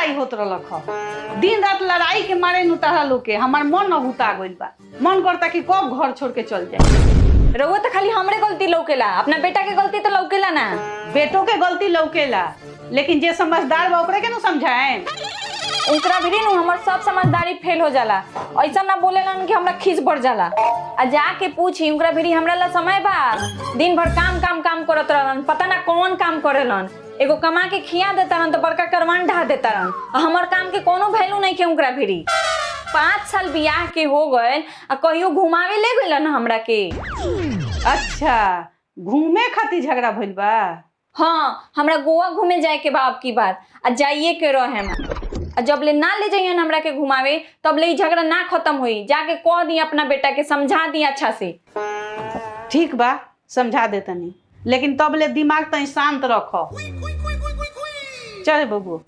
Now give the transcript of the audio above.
लड़ाई होत रहलक ह। दिन रात लड़ाई के मारे नु तारा लोग के हमार मन अघुता गइल बा। मन करता कि कब घर छोड़ के चल जाए। रउआ तो खाली हमरे गलती लौकेला, अपना बेटा के गलती तो लौकेला ना। बेटों के गलती लौकेला, लेकिन जे समझदार बा ओकरे के नु समझाएं। उनकरा भी नु हमर सब समझदारी फेल हो जाला। ऐसा ना बोलेलन कि हमरा खीस बढ़ जाला। आ जाके पूछी उनकरा भी हमरा ला समय बा। दिन भर काम काम काम करत रहलन, पता ना कौन काम करेलन। एगो कमा के खिया देतारन तो बड़का करवान ढा देतारन। हमर काम के कोनो वैल्यू नहीं के उनकरा भी। 5 साल बियाह के हो गए आ कहियो घुमावे ले गइलन हमरा के। अच्छा, घूमे खातिर झगड़ा भइल बा? हाँ, हमरा गोवा घूमे जाए के बा अब की बार, आ जाइए के रहे हम। आ जब ले ना ले जाइए हमरा के घुमावे तब ले झगड़ा ना खत्म हुई। जाके कह दी अपना बेटा के, समझा दी अच्छा से। ठीक बा, समझा देतनी, लेकिन तब ले दिमाग तनी शांत रखो। चल बबू।